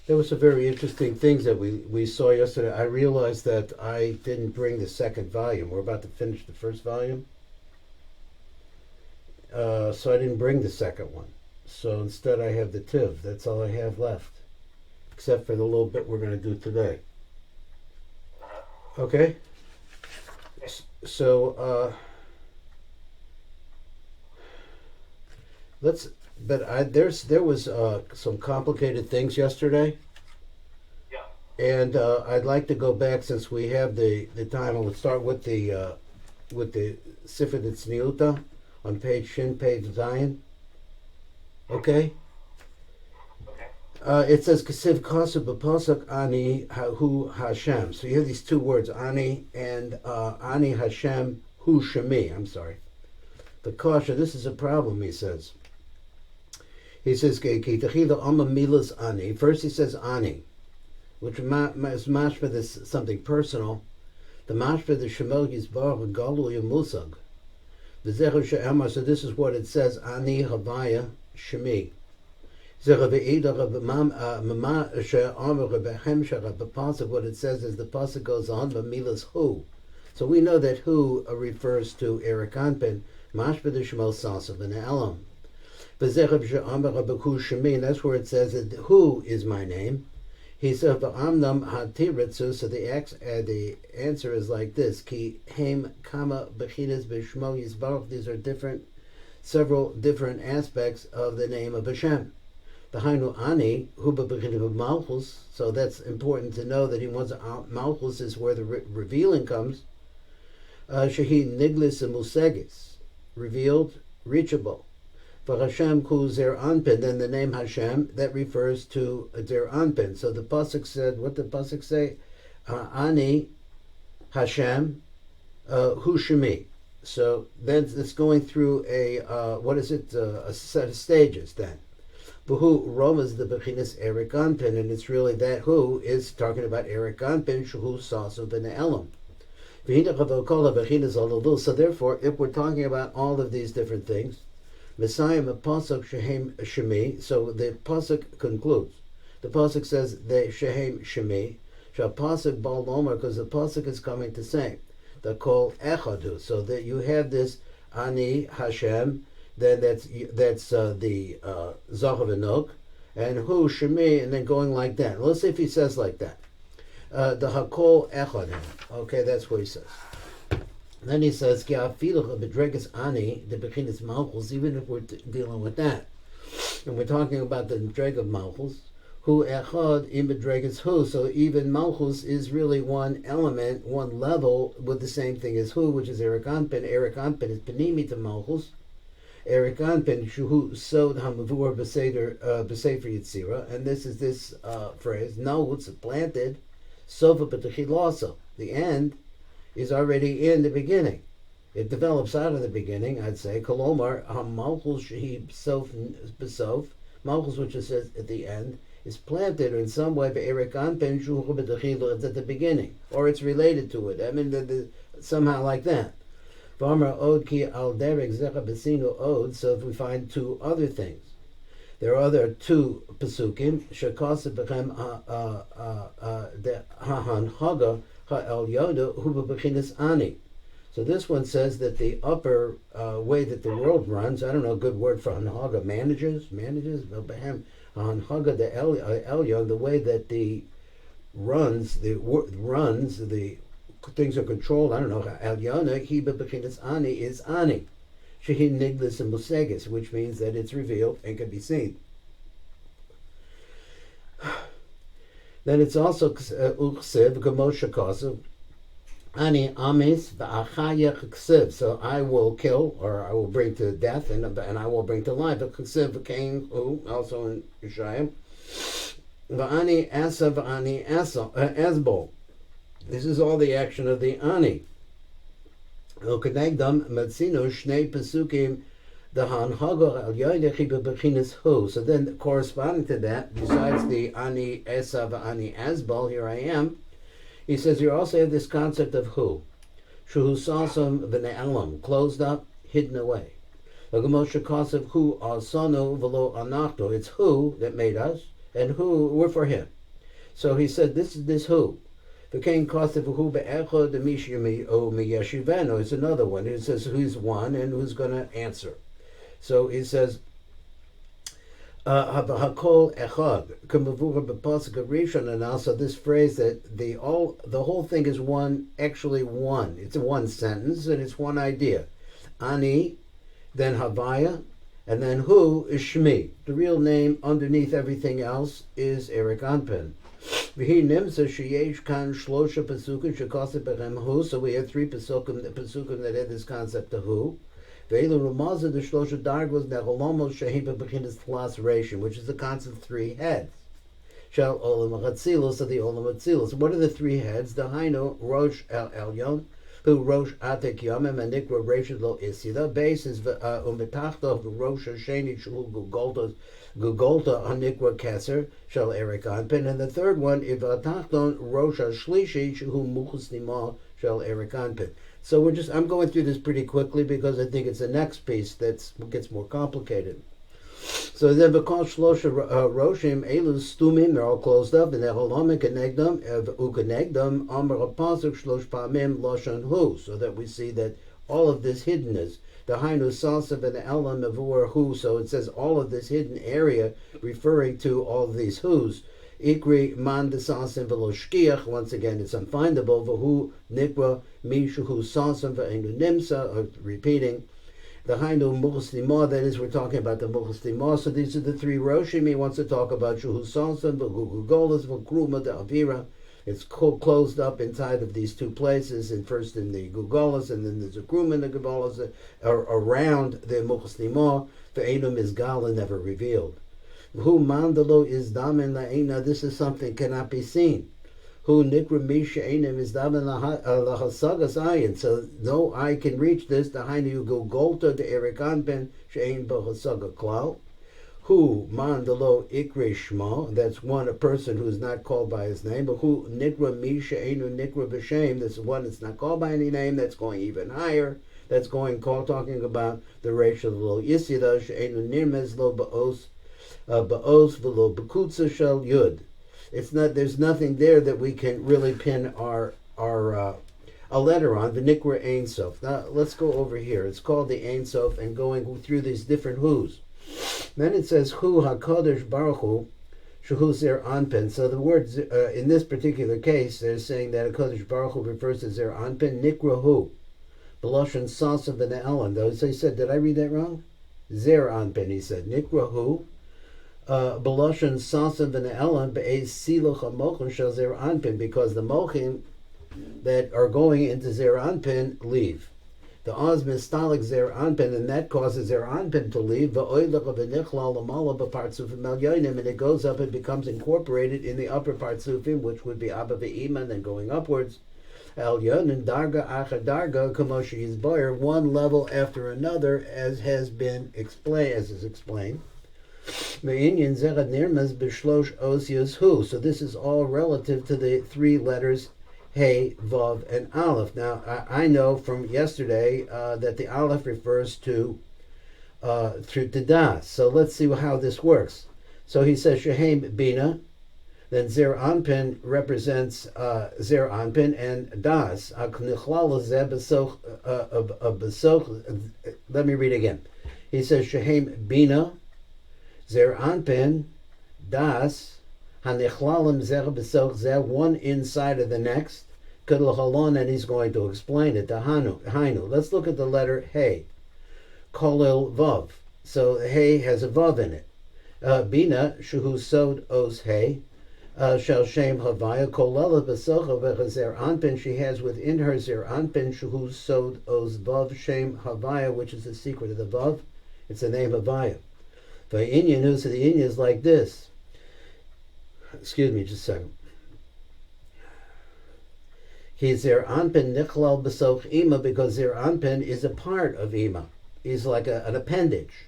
There were some very interesting things that we saw yesterday. I realized that I didn't bring the second volume. We're about to finish the first volume. So I didn't bring the second one. So instead I have the Tiv. That's all I have left. Except for the little bit we're going to do today. Okay? So, let's... there was some complicated things yesterday. Yeah. And I'd like to go back since we have the time. I would start with the Sifra Tzniuta on page Zion. Okay. Okay. It says Kasiv Kasu B'Pasuk Ani Hu Hashem. So you have these two words, Ani and Ani Hashem Hu Shemi. I'm sorry. The Kasha. This is a problem. He says. He says Ki Techila Amma Milas Ani. First he says Ani, which is mashma this something personal. The mashma the Shemel Yisbar Galu Yamusag. The Zecher She'emar. So this is what it says: Ani Havaya Shemi. What it says is the pasuk goes on, but milas who. So we know that who refers to Erich Anpin, mashma the Shemel Sasav and Elam. And that's where it says that who is my name. He said, so the answer is like this: Ki heim kama bechinas b'shmo yisbarach. These are several different aspects of the name of Hashem. Behind ani huba b'chinas malchus. So that's important to know that he wants malchus is where the revealing comes. Shehi niglis and musegis, revealed, reachable. For Hashem ku zer anpin, then the name Hashem, that refers to zer anpin. So the pasuk said, what did the pasuk say? Ani Hashem hu shemi. So then it's going through a a set of stages then. Who Roma's the bechinas Erich Anpin, and it's really that who is talking about Erich Anpin, Shuhu Sasu ben Elam. So therefore, if we're talking about all of these different things, Messiah Pasuk Shehem Shemi. So the pasuk concludes. The pasuk says the Shehem Shemi. Shall pasuk Bal Lomar, because the pasuk is coming to say the Kol Echadu. So that you have this Ani Hashem. Then that's the Zachav Enok, and Hu Shemi, and then going like that. Let's see if he says like that. The Hakol Echad. Okay, that's what he says. Then he says, Ki afiluch bedregas ani the bechinas malchus. Even if we're dealing with that, and we're talking about the dreg of malchus, hu echad im bedregas hu. So even malchus is really one element, one level with the same thing as hu, which is Erich Anpin. Erich Anpin is penimi to malchus. Erich Anpin shuhu sod hamavur b'sefer yitzira, and this is this phrase. No, it's planted. Sofa b'techilasa. The end is already in the beginning. It develops out of the beginning, I'd say. Kolomar malchus shehi b'sof. Malchus, which it says at the end, is planted in some way by Erich Anpin shuhu b'techilu. It's at the beginning, or it's related to it. I mean, somehow like that. V'amar od ki al derek zecha b'sinu od. So if we find two other things, there are other two pesukim. Shekasa b'chem the hahanhaga ha'el yoda huba b'chinas ani. So this one says that the upper way that the world runs, I don't know a good word for hanhaga, manages, b'hem hanhaga the elyon, the way that the things are controlled. I don't know. Elyona hiba b'chinas ani is ani. Shehi niglis and musegis, which means that it's revealed and can be seen. Then it's also uchsev g'moshe kasev ani amis v'achayech ksiv. So I will kill, or I will bring to death, and I will bring to life. Ksiv came also in Yeshayim. V'ani asa v'ani asbol. This is all the action of the ani. So then, corresponding to that, besides the ani esav, ani asbal, here I am, he says you also have this concept of who. Shuhu sasam v'ne'elam, closed up, hidden away. It's who that made us, and who we're for him. So he said, this is this who. V'kein kosev hu be'echad mishimi o miyashivenu. It's another one. It says who's one and who's going to answer. So he says, Hakol echad k'mavura b'pasuk rishon, and also this phrase that the whole thing is one, actually one. It's a one sentence and it's one idea. Ani, then Havaya, and then who is Shmi. The real name underneath everything else is Erich Anpin. V'hi nimsa sheyesh kan shlosha pasukim shekoseh bechem hu. So we have three pasukim that have this concept of who. Ve'elu rumazah the shlosha dargos necholomos shehim bebechinas tlas ration, which is the concept of three heads. Shel olam hatzilus of the olam hatzilus. What are the three heads? The hainu rosh el elyon, who rosh atek yomim and nikra reshid lo isida. Base is umetachto rosh hasheni shul gugolta hanikra keser shel Erich Anpin, and the third one ivatachton rosh hashlishi shu muchus nima shel Erich Anpin. So I'm going through this pretty quickly because I think it's the next piece that gets more complicated. So then because shlosha roshim elu stumim, they're all closed up, and they're holomik kenegdam ukenegdam amar pasuk shlosh pamim loshan hu, so that we see that all of this hiddenness, the hainu salsav and the elam avur hu, so it says all of this hidden area referring to all of these who's. Ikri man desasim v'lo shkiach. Once again, it's unfindable. V'hu nikra mishu hu sasim v'enu nimsa. Repeating, the hainu muchas nima. That is, we're talking about the muchas nima. So these are the three roshim. He wants to talk about shuhu sasim v'gugolas v'kruma de avira. It's closed up inside of these two places, and first in the gugolas, and then there's a kruma in the gugolas around the muchas nima. V'enu mizgal, never revealed. Who mandalo is damen la'ena, this is something cannot be seen. Who nikra misha einem is damen lahasagas ayin, so no eye can reach this. The hainu you go golta de Erich Anpin she'ein bahasaga klal. Who mandalo ikre shma, that's a person who's not called by his name. But who nikra misha einu nikra b'shem, this is one that's not called by any name, that's going even higher. That's talking about the racial lo yisida she'einu nirmez lo ba'os. Ba'os v'lo b'kutza shel yud. It's not. There's nothing there that we can really pin our a letter on. V'nikra Ein Sof. Now let's go over here. It's called the Ein Sof, and going through these different who's. Then it says Hu Hakadosh Baruch Hu Shehu Zer Anpin. So the words in this particular case, they're saying that Hakadosh Baruch Hu refers to Zer Anpin. Nikra Hu B'loshen Sasav v'Ne'elan. Those he said. Did I read that wrong? Zer Anpin. He said Nikra Hu. Beloshan Sasim and Elam be'ez siluch hamochim shel Zer Anpin, because the mochim that are going into Zer Anpin leave. The oz mistalik Zer Anpin, and that causes Zer Anpin to leave. V'oylach v'nichlal l'mala b'partzufim elyonim, and it goes up and becomes incorporated in the upper partzufim, which would be Abba ve'ima, and then going upwards. Elyon and darga achad darga kamoshi yizboyer, one level after another, as has been explained, as is explained. So this is all relative to the three letters Hey, Vav, and Aleph. Now I know from yesterday that the Aleph refers to Das. So let's see how this works. So he says Shehem Bina, then Zer Anpin represents Zer Anpin and Das. Let me read again. He says Shehem Bina, Zer Anpin, Das, Hanichlalim Zer B'Soch Zer, one inside of the next, Kedel Halon, and he's going to explain it. The Hainu. Let's look at the letter Hey. Kolil Vav. So Hey has a Vav in it. Bina, Shuhu Sod Os Hey, Shel Shem Havaya, Kolela B'Soch Avecha Zer Anpin, she has within her Zer Anpin, Shuhu Sod Os Vav, Shem Havaya, which is the secret of the Vav. It's the name Havaya. The Inyan, who said the Inyan is like this. Excuse me, just a second. He's Zer Anpin Nichlal B'Soch Ima, because Zer Anpin is a part of Ima. He's like an appendage.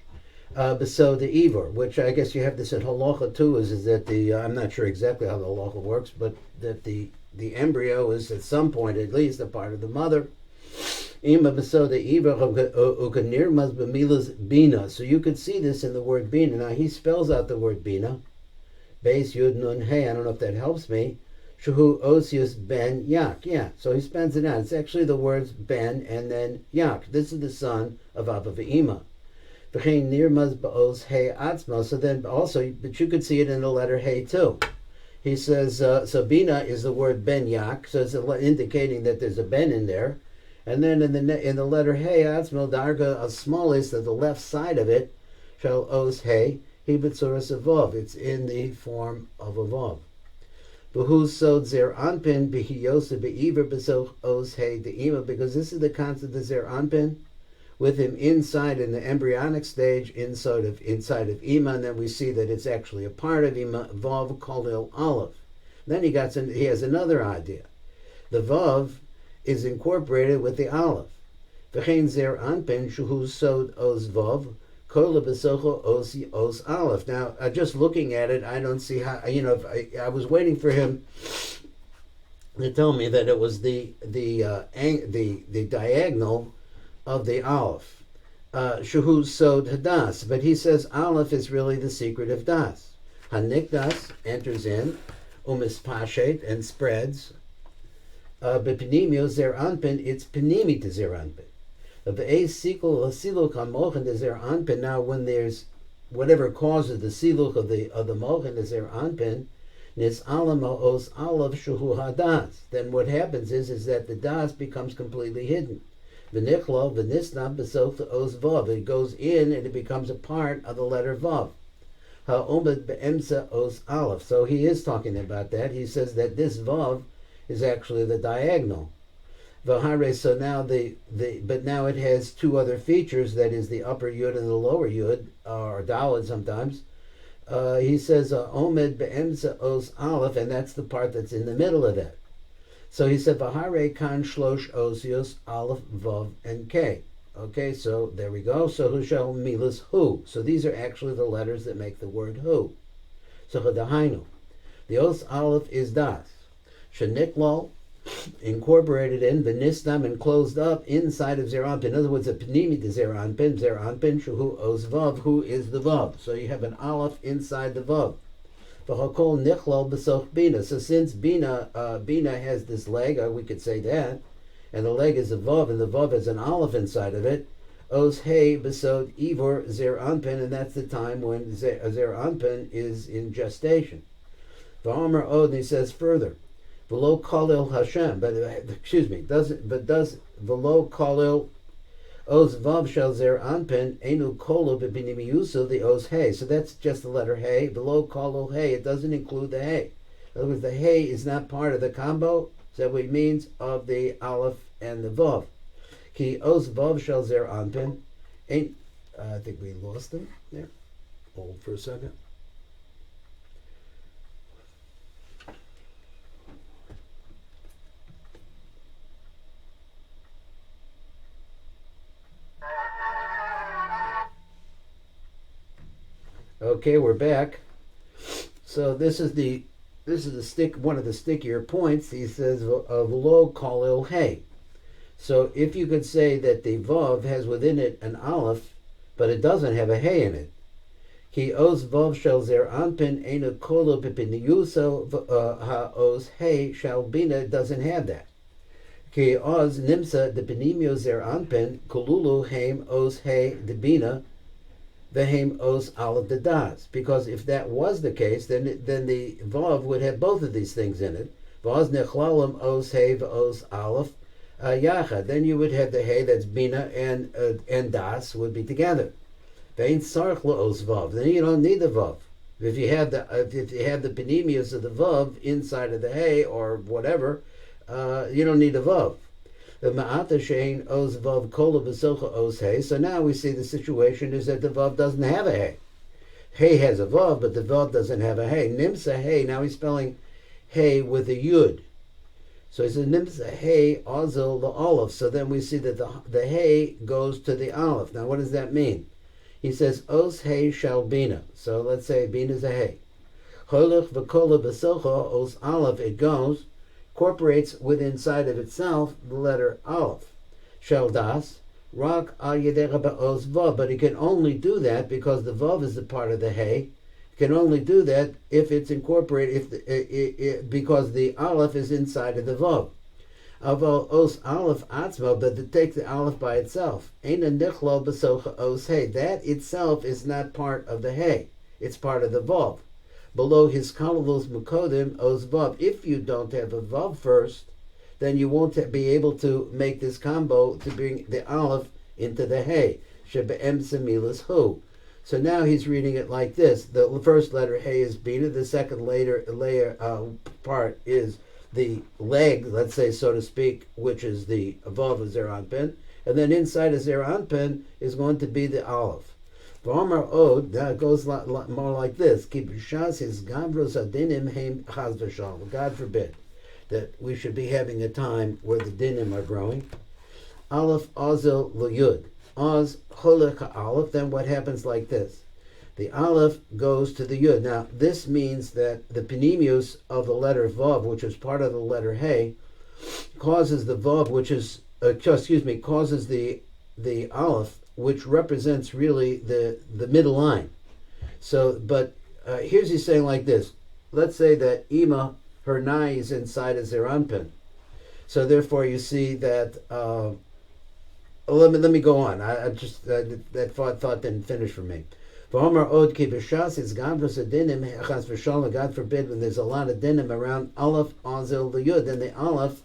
B'So the Ivor, which I guess you have this in Halacha too, is that I'm not sure exactly how the Halacha works, but that the embryo is at some point at least a part of the mother. Ima b'soda iva ukanirmas b'milas bina. So you could see this in the word bina. Now he spells out the word bina, Beis Yud Nun Hey. I don't know if that helps me. Shuhu Osius Ben Yak. Yeah, so he spends it out. It's actually the words Ben and then Yak. This is the son of Abba Ve'ima. V'chein Nirmaz Ba'os Hey Atzma. So then also, but you could see it in the letter Hey too. He says, so Bina is the word Ben Yak, so it's indicating that there's a Ben in there. And then in the letter Hey Atzma, Darga Asmalis, at the left side of it, Shall Os Hey, He B'tzuras Vav. It's in the form of a Vav. B'hu Sod Zer Anpin, B'hi Yosef B'Iver B'soch Os Hey De'ima, because this is the concept of Zer Anpin, with him inside in the embryonic stage, inside of Ima, and then we see that it's actually a part of Ima, Vav Kolil Aleph. Then he has another idea. The Vav is incorporated with the Aleph. V'chein Zer Anpin Shuhu Sod Os Vav Kola B'socho Os Aleph. Now, just looking at it, I don't see how. I was waiting for him to tell me that it was the diagonal of the Aleph, Shuhu Sod Hadas, but he says Aleph is really the secret of Das. Hanikdas enters in, Umispashet, and spreads. B'Pnimio Zer Anpin, it's Pnimi to Zer Anpin. V'Ei Sikul Siluk HaMochen to Zer Anpin. Now, when there's whatever causes the Siluk of the Mochen to Zer Anpin, Nis Alam Os Aleph Shuhu Hadas. Then what happens is that the Das becomes completely hidden. V'nichlo v'nisnam b'soch os vav. It goes in and it becomes a part of the letter vav. Ha'omed be'emsa os aleph. So he is talking about that. He says that this vav is actually the diagonal. V'hare. So now but now it has two other features. That is the upper yud and the lower yud, or daled sometimes. He says omed be'emsa os aleph, and that's the part that's in the middle of it. So he said, V'hare kan shlosh osios, aleph, vav, and k. Okay, so there we go. So hu shel milas hu. So these are actually the letters that make the word hu. So chadahainu. The os aleph is das. Sheniklal, incorporated in, v'nistam, and closed up inside of Zer Anpin. In other words, a pnimi to Zer Anpin, shuhu os vav, who is the vav. So you have an aleph inside the vav. So since Bina has this leg, or we could say that, and the leg is a vav, and the vav has an aleph inside of it, Os Hey Besod Ivor Zer Anpin, and that's the time when Zer Anpin is in gestation. V'Omer Od, and he says further, V'lo Kalil Hashem, does V'lo Kalil Os Vav Shel Zer Anpin Enu Kolo B'Pinimiyuso, the Os Hey. So that's just the letter Hey. Below Kolo Hey, it doesn't include the Hey. In other words, the Hey is not part of the combo, so that what means of the Aleph and the Vav. Ki Os Vav Shel Zer Anpin. I think we lost them there. Hold for a second. Okay, we're back. So this is one of the stickier points. He says v'lo kalil hey. So if you could say that the vav has within it an aleph, but it doesn't have a hey in it. Ki os vav shel zer anpin ena kolo pipiniyuso ha os hey shel bina doesn't have that. Ki oz nimsa de pinimio zer anpin kululu heim os hey de bina. Vehem os aleph the das, because if that was the case, then the vav would have both of these things in it. Vaz nechlalim os hey os aleph yachad. Then you would have the hey that's bina and das would be together. Vein sarch os vav. Then you don't need the vav. If you have the panemius of the vav inside of the hey or whatever, you don't need the vav. The ma'ata shein os vav kola b'socha os hey. So now we see the situation is that the vav doesn't have a hey. Hey has a vav, but the vav doesn't have a hey. Nimsa hey. Now he's spelling hey with a yud. So he says nimsa hey azil the aleph. So then we see that the hey goes to the aleph. Now what does that mean? He says os hey shall bina. So let's say bina is a hey. Cholech v'kola b'socha os aleph. It goes. Incorporates within inside of itself the letter aleph. Shel das, rak al yedera ba'os vav, but it can only do that because the vav is a part of the hey. can only do that if it's incorporated, because the aleph is inside of the vav. Aval os aleph atzma, but to take the aleph by itself. Eina nichlo b'socha os hey. That itself is not part of the hey. It's part of the vav. Below his kalalos mukodim os vav. If you don't have a vav first, then you won't be able to make this combo to bring the aleph into the hey. Shebe'em semilas hu. So now he's reading it like this. The first letter hey is bina. The second layer part is the leg, let's say, so to speak, which is the vav of Zer Anpin, and then inside of Zer Anpin is going to be the aleph. V'amar od, that goes more like this: Ki b'shas his gavros adinim heim chaz v'shalom. God forbid that we should be having a time where the dinim are growing. Aleph azel l'yud. Oz cholek aleph. Then what happens like this? The aleph goes to the yud. Now, this means that the panemius of the letter vav, which is part of the letter hey, causes the vav, which is, causes the aleph, which represents really the middle line. So, but here's he's saying like this. Let's say that Ima, her nai is inside of Zer Anpin. So therefore you see that, let me go on. I just, that thought didn't finish for me. God forbid when there's a lot of dinim around aleph azil the yud, then the aleph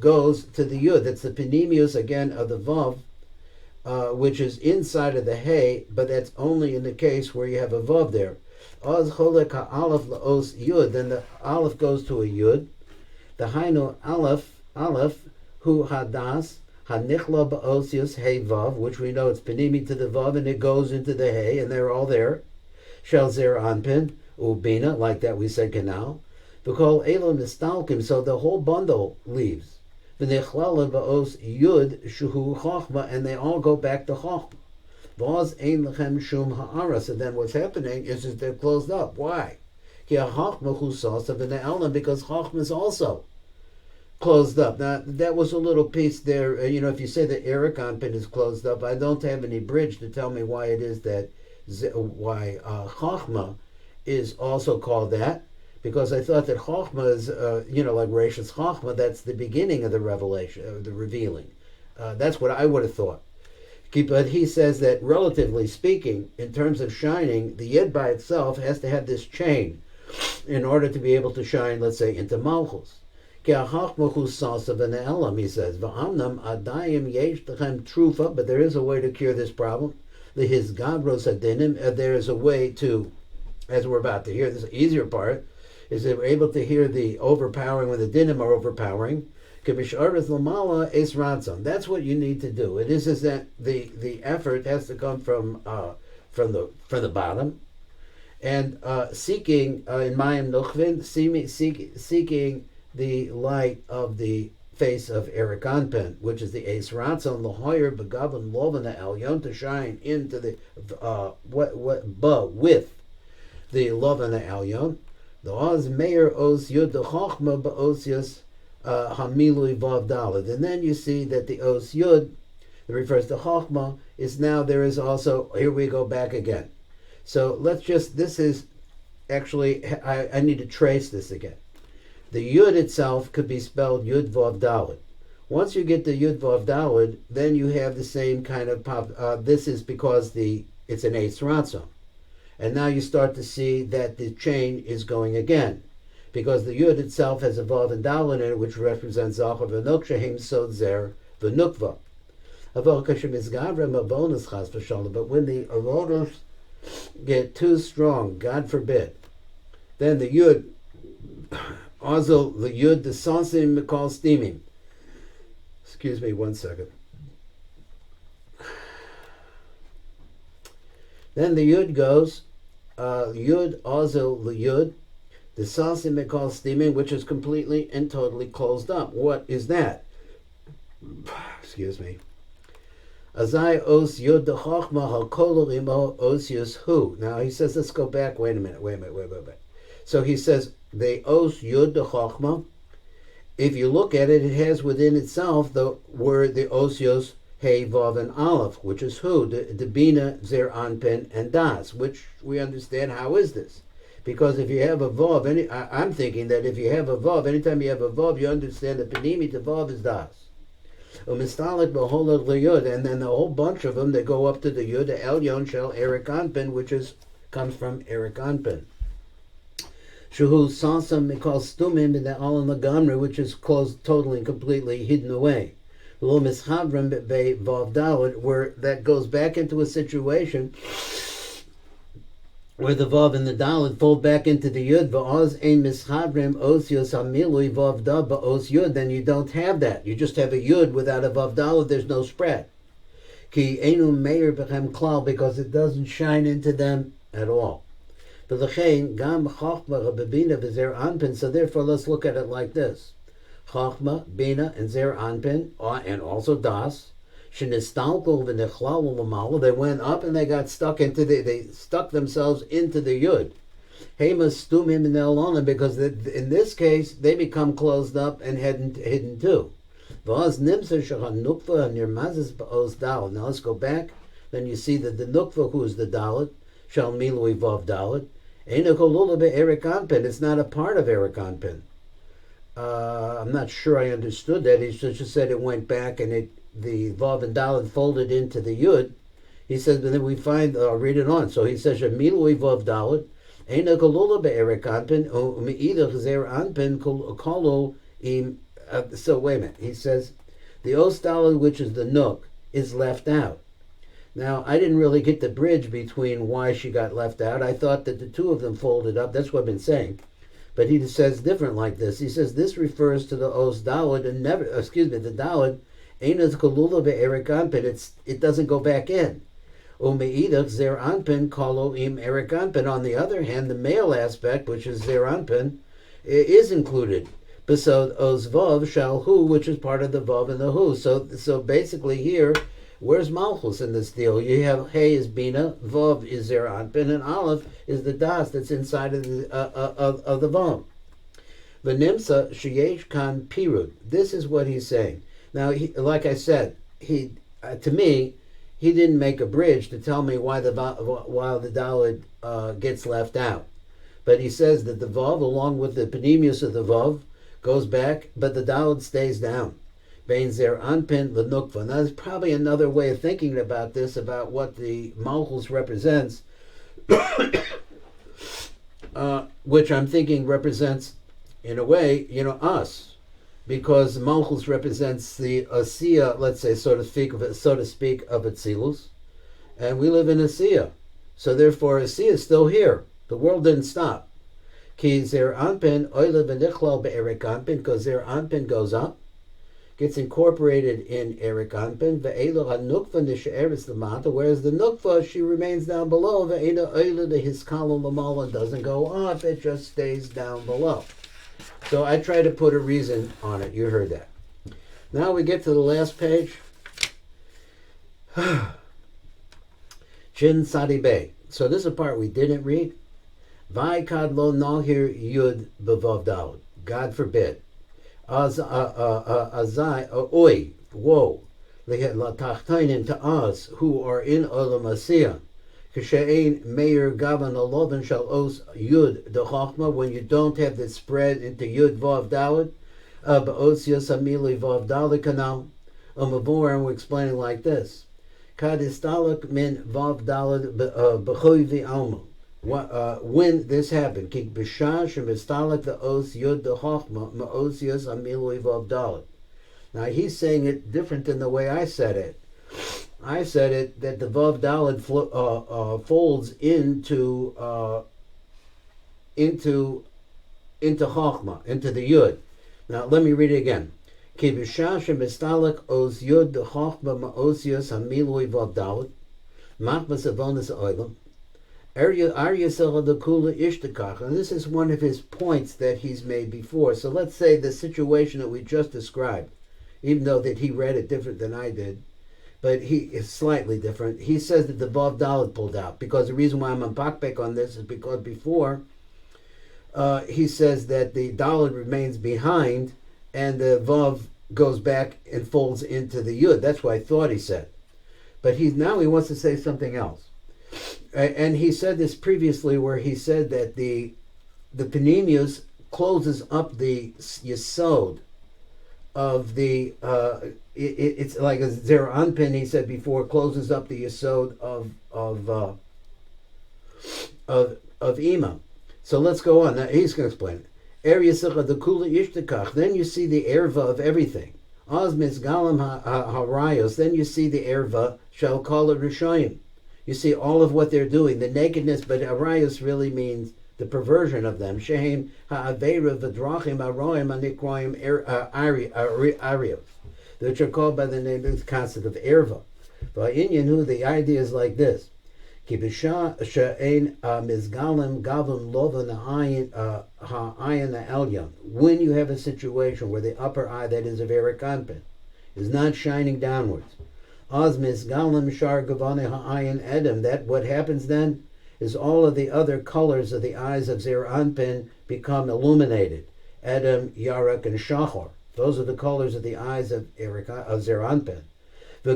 goes to the yud. That's the panemius again of the vav, which is inside of the hey, but that's only in the case where you have a vav there. Oz cholek ha'aleph la'os yud, then the aleph goes to a yud. The hainu aleph hu hadas hanichla ba'osius hey vav, which we know it's panemi to the vav, and it goes into the hey, and they're all there. Shel Zer Anpin ubina, like that we said canal. V'kol elo nistalkim, so the whole bundle leaves. V'nichlala ba'os yud shuhu chochma, and they all go back to chochma. V'oz ein lechem shum ha'ara. So then what's happening is that they're closed up. Why? Ki ha'chochma hu sasa v'ne'elam, because chochma is also closed up. Now, that was a little piece there. If you say that Erich Anpin is closed up, I don't have any bridge to tell me why it is that, Chachma is also called that, because I thought that Chachma is, like Rashis Chachma, that's the beginning of the revelation, the revealing. That's what I would have thought. But he says that, relatively speaking, in terms of shining, the Yid by itself has to have this chain in order to be able to shine, let's say, into Malchus. He says, V'amnam adayim yesh lechem trufa, but there is a way to cure this problem. His gavros adinim, there is a way to, as we're about to hear, this easier part, is that we're able to hear the overpowering when the dinim are overpowering. That's what you need to do. It is that the effort has to come from the bottom, and seeking in Mayim Nuchvin, seeking the light of the face of Erich Anpin, which is the Eis Ratzon L'Hoyer Begavon Lovana Elyon, to shine into the with the Lovana Elyon. The Oz Meir Os Yud the Chochma Ba'osius Hamilui Vav Daled. And then you see that the Os Yud that refers to Chochma is now there is also, here we go back again. So this is actually, I need to trace this again. The Yud itself could be spelled Yud Vav Daled. Once you get the Yud Vav Daled, then you have the same kind of pop. This is because it's an Eis Ratzon. And now you start to see that the chain is going again, because the Yud itself has a Vav and Daled in it, which represents Zachar v'Nuk Shehim Sod Zer v'Nukva. But when the avodos get too strong, God forbid, then the Yud, also the Yud, the Sansim Mikal Steaming. Excuse me 1 second. Then the Yud goes, Yud, also the Yud, the Sansim Mikal Steaming, which is completely and totally closed up. What is that? Excuse me. Azai os Yud the Chachma HaKol Imo Osius Hu. Now he says, let's go back. Wait a minute. So he says, the Os Yud the Chachma, if you look at it, it has within itself the word, the Osios, Hey, Vav, and Aleph, which is who? The Bina, Zer Anpin, and Das, which we understand. How is this? Because if you have a vav, I'm thinking that if you have a vav, anytime you have a vav, you understand the panimi to vav is das. Umistalik b'holad liyud, and then a whole bunch of them that go up to the yud, the elyon shel Erich Anpin, which comes from Erich Anpin. Shehu sasam mikol stumim in the alan lagamri, which is closed totally and completely hidden away. Lo mischavrim be vav daled, where that goes back into a situation where the vav and the daled fold back into the yud. Va'oz ein mischavrim osios hamilui vav dal ba'os yud. Then you don't have that. You just have a yud without a vav daled. There's no spread. Ki enu meir bechem klal, because it doesn't shine into them at all. V'lechein gam chachma b'bina v'zer anpin. So therefore, let's look at it like this: chachma, bina, and zer anpin, and also das. They went up and they got stuck they stuck themselves into the yud. Because in this case they become closed up and hidden too. Now let's go back. Then you see that the nukva, who is the dalet, shall milui vav dalet, Erich Anpin. It's not a part of Erich Anpin. I'm not sure I understood that. He just said it went back and the vav and dalet folded into the yud. He says, but then we find, I'll read it on. So he says, Milui vav dalet, Eina kolula be'Erich Anpin, me'idach zer Anpin kolo im. So wait a minute. He says, the os dalet, which is the nook, is left out. Now, I didn't really get the bridge between why she got left out. I thought that the two of them folded up. That's what I've been saying. But he says different like this. He says this refers to the os dalet and never, the dalet. It doesn't go back in. Zer Anpin kolo im Erich Anpin. On the other hand, the male aspect, which is zer Anpin, is included. Besod os vav shal hu, which is part of the vav and the hu. So basically here, where's malchus in this deal? You have hey is bina, vav is zer Anpin, and aleph is the das that's inside of the vav. V'nimsa sheyesh kan pirud. This is what he's saying. Now, like I said, to me, he didn't make a bridge to tell me why the dalet gets left out. But he says that the vav, along with the panemius of the vav, goes back, but the dalet stays down. Bein zer anpin l'nukva. Now, there's probably another way of thinking about this, about what the malchus represents, which I'm thinking represents, in a way, us. Because malchus represents the asiya, let's say, so to speak, of Atzilus, and we live in asiya. So therefore, asiya is still here. The world didn't stop. Ki zer anpin oile v'nichlal be'Erich Anpin, because zer anpin goes up, gets incorporated in Erich Anpin, ve'elo hanukva nishe'eres l'mata, whereas the nukva, she remains down below, ve'ena oile the hiskalo l'mala, doesn't go up, it just stays down below. So I try to put a reason on it. You heard that. Now we get to the last page. Chin Sadi Bey. So this is a part we didn't read. Vaikad lo nahir yud bevav daled. God forbid. Azai oi woe latachtainin to us who are in olam asiyah. Kishein meir gavan alovan shal os yud the chachma, when you don't have the spread into yud vav daled, ba'osios amili vav daled kanal. Umavor, and we're explaining like this: kadistalak min vav daled b'choyvi alma. When this happened, ki b'shah shemistalak the os yud the chachma ma'osios amili vav daled. Now he's saying it different than the way I said it. I said it that the vav daled folds into chachma, into the yud. Now let me read it again. Ki b'shah shemistalak os yud the chachma ma'osios hamilui vav daled machmas avonas oilam arya selcha the kula ishtakach. And this is one of his points that he's made before. So let's say the situation that we just described, even though that he read it different than I did, but he is slightly different. He says that the vav daled pulled out, because the reason why I'm on pakpek on this is because before he says that the daled remains behind and the vav goes back and folds into the yud. That's what I thought he said. But now he wants to say something else. And he said this previously, where he said that the Panemius closes up the Yesod of the it's like a Zer Anpin, he said before, closes up the Yesod of Ima. So let's go on. Now he's going to explain it. Then you see the erva of everything. Osmis galam harayos. Then you see the erva shall call it rishayim. You see all of what they're doing, the nakedness, but harayos really means the perversion of them. Shehem ha'avera v'drachim aroim anikroim arios, which are called by the name of the concept of erva. But in Yenu, the idea is like this. Ki b'sha she'ein mizgalim gavim lovan ha'ayin ha'elyon. When you have a situation where the upper eye, that is of Erich Anpin, is not shining downwards, az mizgalim shar gavane ha'ayin edem, that what happens then is all of the other colors of the eyes of Zer Anpin become illuminated. Edem, Yarak, and Shachor. Those are the colors of the eyes of Zer Anpin. So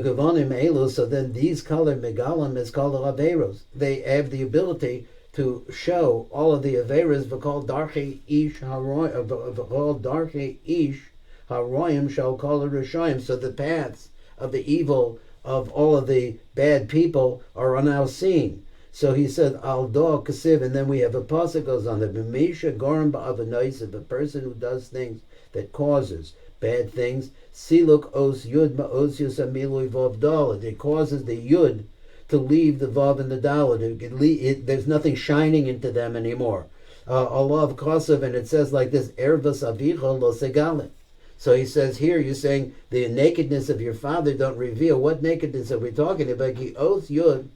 then these color megalim is called averos. They have the ability to show all of the averos. V'kol darchei ish haroyim shall call it rishayim. So the paths of the evil of all of the bad people are now seen. So he said al do kasiv, and then we have a pasuk goes on the b'misha gorim ba'avanais, of a person who does things that causes bad things. Siluk os yud ma'osius amilui vav dalad. It causes the yud to leave the vav and the dalad. There's nothing shining into them anymore. Allah of Kosev, and it says like this: Ervas avicha lo segalim. So he says here, you're saying the nakedness of your father don't reveal. What nakedness are we talking about? Ki os yud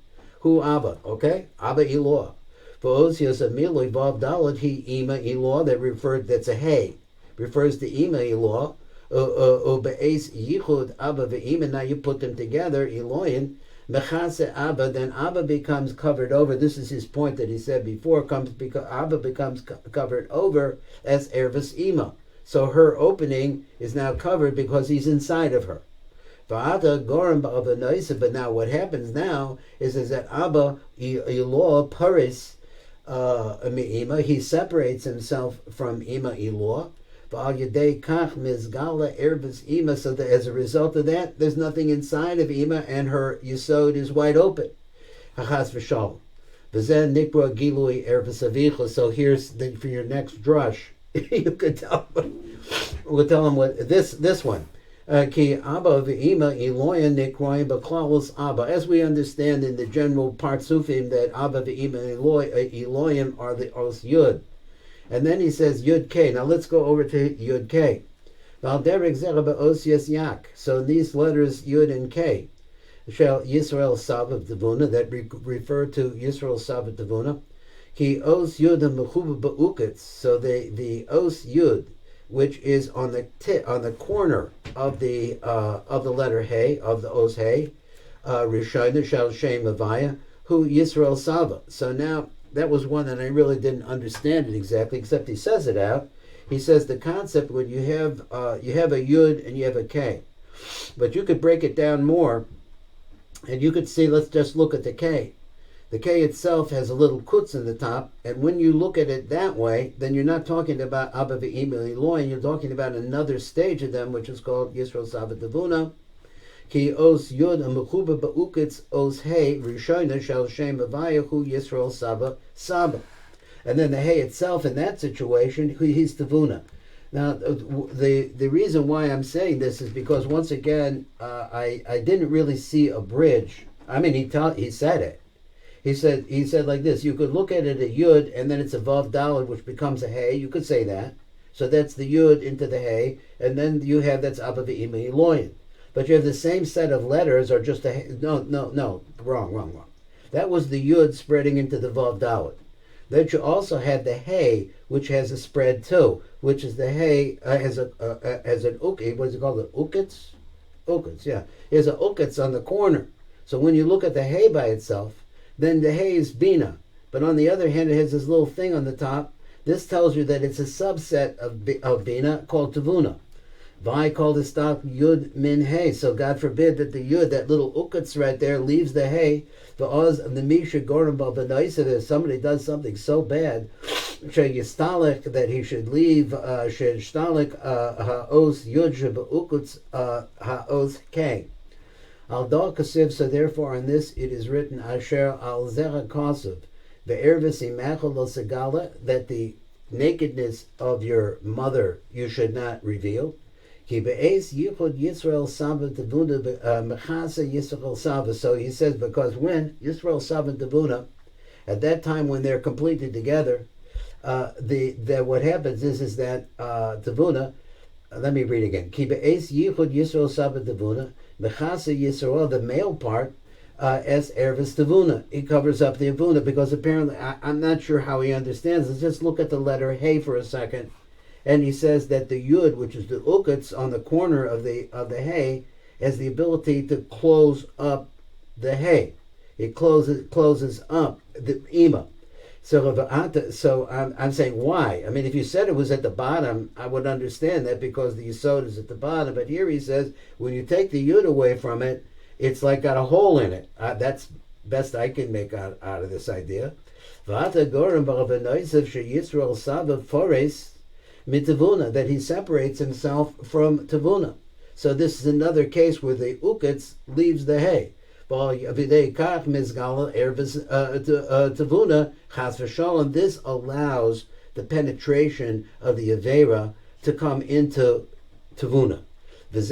hu abba. Okay, abba ilah. For osius amilui vav dalad he ima ilah. That's a hey. Refers to ima ilah. Yichud Abba ve'ima. Now you put them together, Eloyin mechase Abba. Then Abba becomes covered over. This is his point that he said before. Abba becomes covered over as Ervis Ima. So her opening is now covered because he's inside of her. But now what happens now is that Abba Eloah Paris he separates himself from Ima Eloah. So that as a result of that, there's nothing inside of Ima, and her Yesod is wide open. So here's for your next drush. You could tell him. We'll tell him what this one. As we understand in the general Partsufim, that Abba ve'ima Elohim are the Os Yud. And then he says Yud K. Now let's go over to Yud K. So these letters Yud and K shall Yisrael Savat Devuna, that refer to Yisrael Savat Devuna. Ki Os Yud Mechuba Ba'uketz. So the Os Yud, which is on the corner of the letter Hey, of the Os Hey, Rishayna shall Shem Avaya, who Yisrael Sava. So now that was one that I really didn't understand it exactly, except he says it out. He says the concept when you have a Yud and you have a K. But you could break it down more, and you could see, let's just look at the K. The K itself has a little kutz in the top, and when you look at it that way, then you're not talking about Abba ve'ima Elohim, you're talking about another stage of them, which is called Yisrael Savat Devuna. Ki os yud amechuba ba'uketz os hey rishayna shal shem avayahu Yisrael Saba. And then the hey itself in that situation, he's Tavuna. Now the reason why I'm saying this is because once again I didn't really see a bridge. I mean he said it. He said like this: you could look at it a yud and then it's a vav dalad which becomes a hey. You could say that. So that's the yud into the hey, and then you have that's Abba ve'ima Elohim. But you have the same set of letters, or just no, wrong. That was the yud spreading into the vav dalad. Then you also had the hey, which has a spread too, which is the hey has an ukit. What is it called? The ukits? Ukits, yeah. There's an ukits on the corner. So when you look at the hey by itself, then the hey is bina. But on the other hand, it has this little thing on the top. This tells you that it's a subset of bina called tavuna. Vai called the stock Yud Min Hey. So God forbid that the Yud, that little ukatz right there, leaves the Hey. The Oz and the Misha Gorim Balbanaisa, if somebody does something so bad, Yistalik, that he should leave Shestalik Ha'os Yud Ukutz Ha'os K. Al Dal Kasiv, so therefore on this it is written Asher Al Zera Kasiv, Be'ervis Imechel Lo Segala, that the nakedness of your mother you should not reveal. So he says, because when Yisrael Sava Tavuna, at that time when they're completely together, what happens is that Tavuna, let me read again. Yisrael Sava Tavuna, Mechasa Yisrael, the male part, as Ervis Tavuna. He covers up the Avuna, because apparently, I'm not sure how he understands. Let's just look at the letter Hey for a second. And he says that the Yud, which is the ukatz on the corner of the Hey, has the ability to close up the Hey. It closes up the Ima. So I'm saying why? I mean, if you said it was at the bottom, I would understand that, because the Yisod is at the bottom. But here he says when you take the Yud away from it, it's like got a hole in it. That's best I can make out of this idea. Mitavuna, that he separates himself from Tavuna. So this is another case where the ukatz leaves the hay. This allows the penetration of the Avera to come into Tavuna. This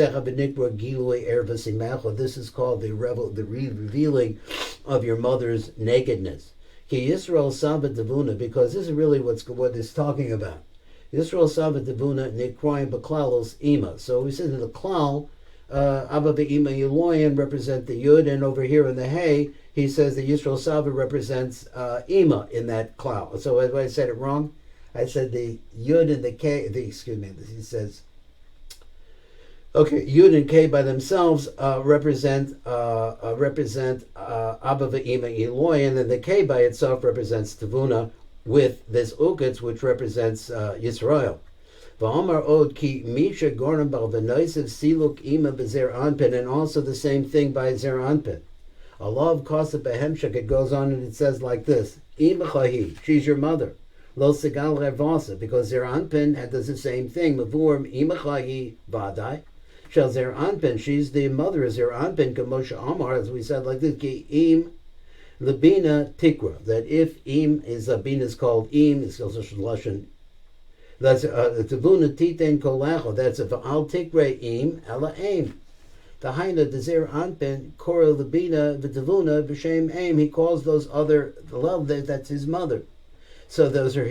is called the revealing of your mother's nakedness. Because this is really what it's talking about. Yisrael Sava Tavuna Nikroim Baklalos Ima. So we said in the Klal, Abba Be'ima Yeloyan represent the Yud, and over here in the Hey, he says the Yisrael Sava represents Ima in that Klal. So have I said it wrong? I said the Yud and the K, he says, okay, Yud and K by themselves represent Abba Be'ima Yeloyan, and the K by itself represents Tavuna, with this ukatz, which represents Yisrael. V'amar od ki misha gornam bal v'noisiv siluk ima b'zer anpin, and also the same thing by zer anpin. Allah kosa behemshak, it goes on and it says like this: Imachahi, she's your mother. Lo segal revasa, because zer anpin does the same thing. Mavurim imachahi vadai. Shel zer anpin, she's the mother of zer anpin. Kamosha Amar, as we said like this: Ki im Labina Tikra, that if Im is Bina is called Im, it's also Lashon. That's Tavuna Titen Kolacho, that's a Al Tikre Im, Ela Aim. The Haina Dezer Anpin, Kora Labina, Vitavuna, Vishem Aim, he calls those other, the love, that's his mother. So those are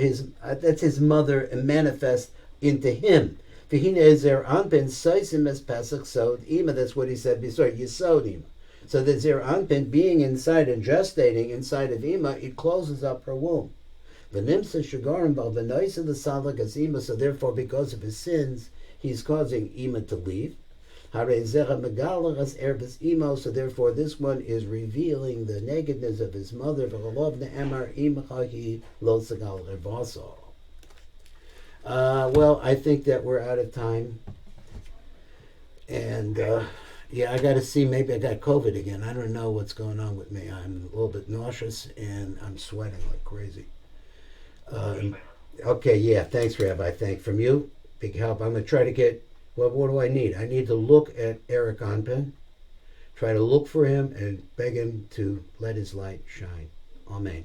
that's his mother and manifest into him. Vihina Ezer Anpin, Saisim as Pesach Sod, Ima, that's what he said before, Yisod Ima. So the Zer Anpin being inside and gestating inside of Ima, it closes up her womb. The Nimsa Shagarim Bal V'Noisa the Salak as Ima, so therefore because of his sins, he's causing Ima to leave. Hare Zera Megalach as Erbes Imo, so therefore this one is revealing the nakedness of his mother. V'Chalov Ne'emar Imachahi Lo Sagal Revaso. Well, I think that we're out of time. And yeah, I got to see, maybe I got COVID again. I don't know what's going on with me. I'm a little bit nauseous and I'm sweating like crazy. Okay, yeah, thanks, Rabbi. From you, big help. I'm going to try to get, well, what do I need? I need to look at Erich Anpin, try to look for him and beg him to let his light shine. Amen.